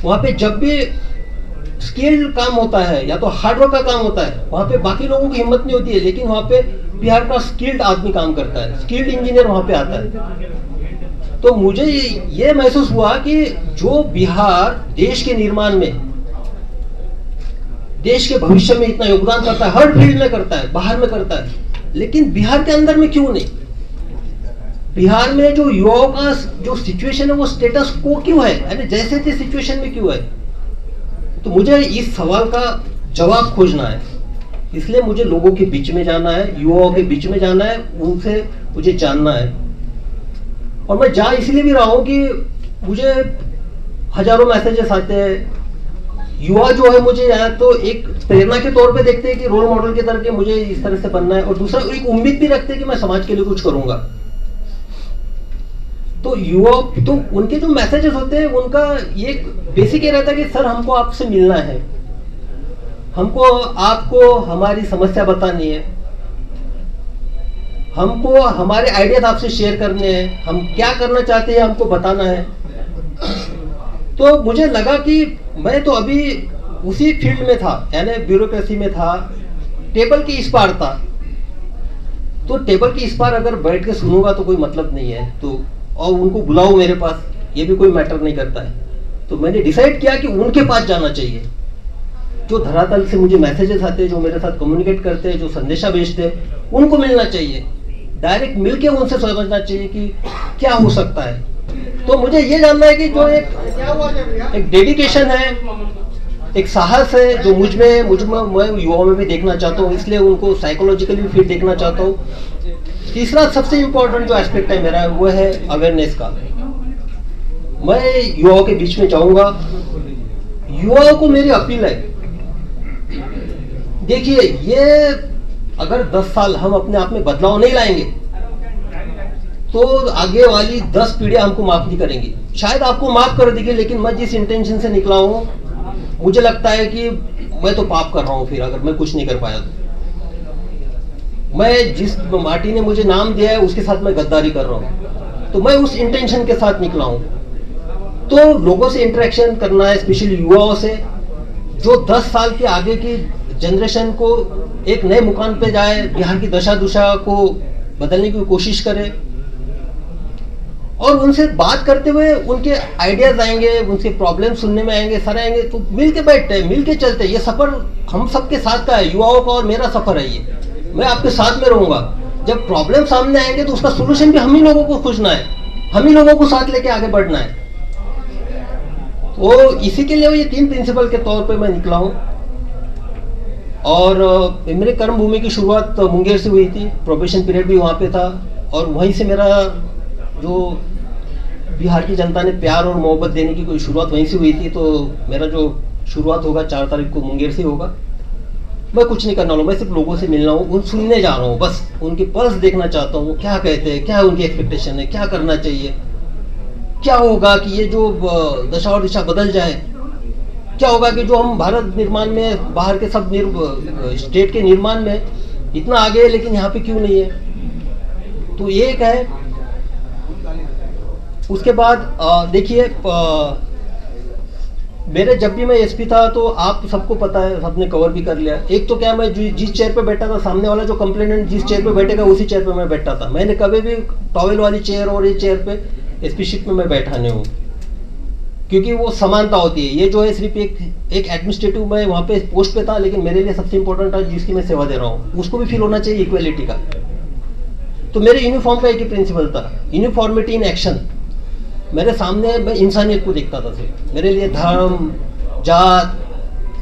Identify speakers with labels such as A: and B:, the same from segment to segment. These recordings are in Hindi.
A: वहां पे जब भी स्किल्ड काम होता है या तो हार्डवर्क का काम होता है, वहां पे बाकी लोगों की हिम्मत नहीं होती है, लेकिन वहां पे बिहार का स्किल्ड आदमी काम करता है, स्किल्ड इंजीनियर वहां पे आता है। तो मुझे ये महसूस हुआ कि जो बिहार देश के निर्माण में, देश के भविष्य में इतना योगदान करता है, हर फील्ड में करता है, बाहर में करता है, लेकिन बिहार के अंदर में क्यों नहीं? बिहार में जो युवाओं का जो सिचुएशन है वो स्टेटस को क्यों है, यानी जैसे थे सिचुएशन में क्यों है? तो मुझे इस सवाल का जवाब खोजना है, इसलिए मुझे लोगों के बीच में जाना है, युवाओं के बीच में जाना है, उनसे मुझे जानना है। और मैं जा इसलिए भी रहा हूं कि मुझे हजारों मैसेजेस आते हैं, युवा जो है मुझे या तो एक प्रेरणा के तौर पे देखते हैं कि रोल मॉडल के तरह के मुझे इस तरह से बनना है, और दूसरा एक उम्मीद भी रखते हैं कि मैं समाज के लिए कुछ करूंगा। तो युवा तो उनके जो मैसेजेस होते हैं उनका ये बेसिक ये रहता है कि सर हमको आपसे मिलना है, हमको आपको हमारी समस्या बतानी है, हमको हमारे आइडियाज आपसे शेयर करने हैं, हम क्या करना चाहते हैं हमको बताना है। तो मुझे लगा कि मैं तो अभी उसी फील्ड में था, यानी ब्यूरोक्रेसी में था, टेबल के इस पार था। तो टेबल के इस पार अगर बैठ के सुनूंगा तो कोई मतलब नहीं है, तो और उनको बुलाओ मेरे पास, ये भी कोई मैटर नहीं करता है। तो मैंने डिसाइड किया कि उनके पास जाना चाहिए, जो धरातल से मुझे मैसेजेस आते हैं, जो मेरे साथ कम्युनिकेट करते हैं, जो संदेशा भेजते हैं, उनको मिलना चाहिए, डायरेक्ट मिलके उनसे समझना चाहिए कि क्या हो सकता है। तो मुझे ये जानना है कि जो एक डेडिकेशन है, एक साहस है, जो मुझ में मैं युवाओं में भी देखना चाहता हूँ, इसलिए उनको साइकोलॉजिकली भी फिट देखना चाहता हूँ। तीसरा सबसे इंपॉर्टेंट जो एस्पेक्ट है मेरा, वो है अवेयरनेस का। मैं युवाओं के बीच में जाऊंगा, युवाओं को मेरी अपील है, देखिए ये अगर 10 साल हम अपने आप में बदलाव नहीं लाएंगे तो आगे वाली 10 पीढ़ियां हमको माफ नहीं करेंगी। शायद आपको माफ कर देगी, लेकिन मैं जिस इंटेंशन से निकला हूं, मुझे लगता है कि मैं तो पाप कर रहा हूं फिर, अगर मैं कुछ नहीं कर पाया तो। मैं जिस माटी ने मुझे नाम दिया है उसके साथ मैं गद्दारी कर रहा हूं, तो मैं उस इंटेंशन के साथ निकला हूं। तो लोगों से इंटरेक्शन करना है, स्पेशली युवाओं से, जो 10 साल के आगे की जनरेशन को एक नए मुकाम पे जाए, बिहार की दशा दुशा को बदलने की कोशिश करे, और उनसे बात करते हुए उनके आइडियाज आएंगे, उनसे प्रॉब्लम सुनने में आएंगे, सारे आएंगे, तो मिल के बैठते हैं, मिल के चलते हैं। ये सफर हम सबके साथ का है, युवाओं का और मेरा सफर है ये। मैं आपके साथ में रहूंगा। जब प्रॉब्लम सामने आएंगे तो उसका सोल्यूशन भी हम ही लोगों को खोजना है, हम ही लोगों को साथ लेके आगे बढ़ना है। तो इसी के लिए ये 3 प्रिंसिपल के तौर पे मैं निकला हूं। और मेरे कर्म भूमि की शुरुआत मुंगेर से हुई थी, प्रोबेशन पीरियड भी वहाँ पे था, और वहीं से मेरा जो बिहार की जनता ने प्यार और मोहब्बत देने की कोई शुरुआत वहीं से हुई थी। तो मेरा जो शुरुआत होगा 4 तारीख को मुंगेर से होगा। मैं कुछ नहीं करना हूँ, मैं सिर्फ लोगों से मिलना हूँ, उन सुनने जा रहा हूँ, बस उनके पल्स देखना चाहता हूँ, क्या कहते हैं, क्या उनकी एक्सपेक्टेशन है, क्या करना चाहिए, क्या होगा कि ये जो दशा और दिशा बदल जाए, क्या होगा कि जो हम भारत निर्माण में, बाहर के सब स्टेट के निर्माण में इतना आगे है, लेकिन यहाँ पे क्यों नहीं है। तो ये एक है। उसके बाद देखिए, मेरे जब भी मैं एसपी था तो आप सबको पता है, सबने कवर भी कर लिया। एक तो क्या, मैं जिस चेयर पे बैठा था, सामने वाला जो कंप्लेनेंट जिस चेयर पे बैठेगा उसी चेयर पे मैं बैठता था। मैंने कभी भी टॉवेल वाली चेयर और ये चेयर पे एसपीशिप में मैं बैठा नहीं हूँ, क्योंकि वो समानता होती है। ये जो है सिर्फ एक एडमिनिस्ट्रेटिव में वहाँ पे पोस्ट पे था, लेकिन मेरे लिए सबसे इंपॉर्टेंट था जिसकी मैं सेवा दे रहा हूँ, उसको भी फील होना चाहिए इक्वेलिटी का। तो मेरे यूनिफॉर्म का एक ही प्रिंसिपल था, यूनिफॉर्मिटी इन एक्शन। मेरे सामने मैं इंसानियत को देखता था सिर्फ, मेरे लिए धर्म, जात,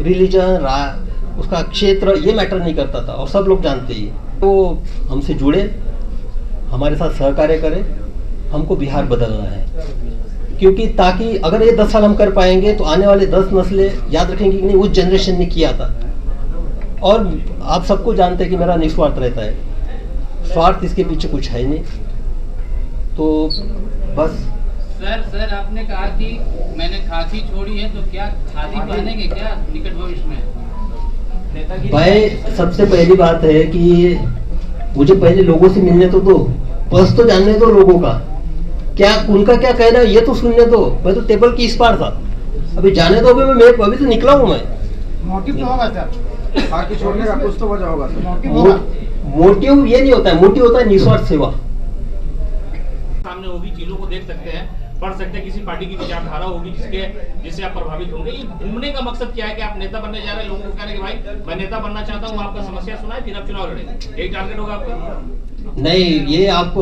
A: रिलीजन, उसका क्षेत्र ये मैटर नहीं करता था, और सब लोग जानते ही। तो हमसे जुड़े, हमारे साथ सहकार्य करें, हमको बिहार बदलना है। क्योंकि ताकि अगर ये 10 साल हम कर पाएंगे तो आने वाले 10 नस्लें याद रखेंगे कि नहीं उस जनरेशन ने किया था। और आप सबको जानते हैं कि मेरा निस्वार्थ रहता है, स्वार्थ इसके पीछे कुछ है नहीं। तो बस
B: सर आपने कहा कि मैंने खाकी छोड़ी है, तो क्या खादी पहनेंगे क्या निकट भविष्य में?
A: भाई सबसे पहली बात है कि मुझे पहले लोगों से मिलने तो दो, बस तो जानने दो लोगों का, क्या उनका क्या कहना है ये तो सुनने दो। मैं तो टेबल की इस पार था, अभी जाने दो, मैं अभी तो निकला हूँ मैं।
C: मोटिव तो होगा सर,
D: खाकी छोड़ने का कुछ तो वजह होगा सर।
C: मोटिव होगा।
A: मोटिव ये नहीं होता है, मोटिव होता है निस्वार्थ सेवा।
E: सामने होगी, चीजों को देख सकते हैं, पढ़ सकते हैं, किसी पार्टी की विचारधारा होगी जिससे आप प्रभावित होंगे। ये घूमने का मकसद क्या है कि आप नेता बनने जा रहे हैं, लोगों को कह रहे हैं कि भाई मैं नेता बनना चाहता हूँ, आपका समस्या सुना है, फिर आप चुनाव लड़ेंगे, यही टारगेट होगा आपका?
A: नहीं, ये आप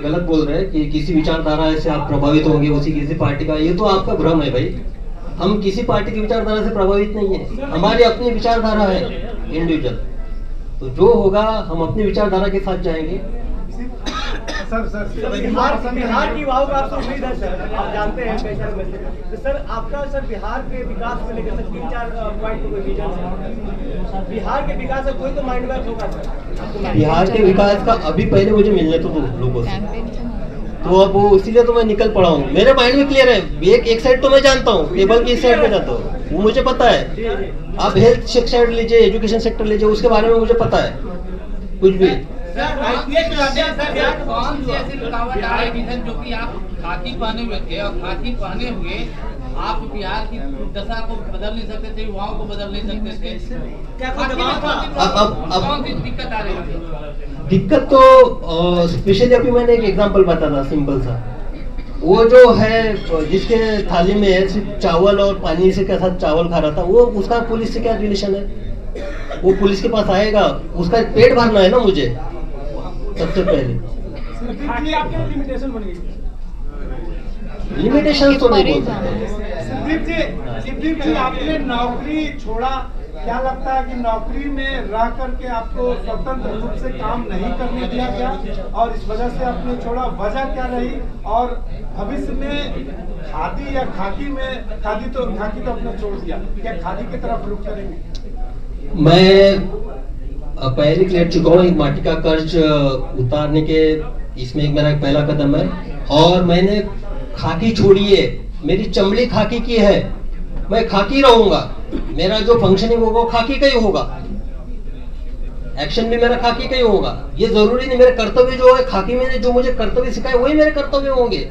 A: गलत बोल रहे हैं कि किसी विचारधारा से आप प्रभावित होंगे उसी किसी पार्टी का, ये तो आपका भ्रम है भाई। हम किसी पार्टी की विचारधारा से प्रभावित नहीं है, हमारी अपनी विचारधारा है इंडिविजुअल। तो जो होगा हम अपनी विचारधारा के साथ जाएंगे।
C: सर
F: बिहार की युवाओं का आपसे उम्मीद है सर, आप जानते हैं कई सारे मसले, तो सर आपका सर बिहार के विकास को लेकर सर 3-4 पॉइंट कोई विजन है? बिहार के विकास का कोई तो माइंड मैप होगा सर?
A: बिहार के विकास का अभी पहले मुझे मिलने तो दो लोगों से, तो अब वो इसीलिए तो मैं निकल पड़ा हूँ। मेरे माइंड में क्लियर है, एक साइड तो मैं जानता हूँ, केबल की इस साइड में जाता हूँ, वो मुझे पता है। आप हेल्थ सेक्टर लीजिए, एजुकेशन सेक्टर लीजिए, उसके बारे में मुझे पता है कुछ भी।
B: कौन सी ऐसी रुकावट आ रही है जो कि आप खाकी पहने हुए थे और खाकी पहने हुए आप बिहार की दशा को बदल नहीं सकते थे, युवाओं को बदल नहीं सकते थे? क्या कौन सी दिक्कत आ रही है?
A: दिक्कत तो स्पेशली अभी मैंने एक एग्जांपल बताया था सिंपल सा, वो जो है जिसके थाली में है सिर्फ चावल और पानी से के साथ चावल खा रहा था, वो उसका पुलिस से क्या रिलेशन है? वो पुलिस के पास आएगा, उसका पेट भरना है ना मुझे सबसे पहले।
C: लिमिटेशन बन गई।
A: लिमिटेशन तो नहीं बोल सकते।
C: सिद्दीप जी आपने नौकरी छोड़ा, क्या लगता है कि नौकरी में रह करके आपको स्वतंत्र रूप से काम नहीं करने दिया गया और इस वजह से आपने छोड़ा? वजह क्या रही? और भविष्य में खादी या खाकी में, खाकी तो आपने छोड़ दिया, क्या खादी की तरफ रुख करेंगे?
A: मैं पहले क्लियर चुका हूँ, एक माटी का कर्ज उतारने के, इसमें एक मेरा पहला कदम है। और मैंने खाकी छोड़ी है, मेरी चमड़ी खाकी की है, मैं खाकी रहूंगा, मेरा जो फंक्शनिंग होगा वो खाकी का ही होगा, एक्शन भी मेरा खाकी का ही होगा। ये जरूरी नहीं मेरे कर्तव्य जो है खाकी में जो मुझे कर्तव्य सिखाए वही मेरे कर्तव्य होंगे।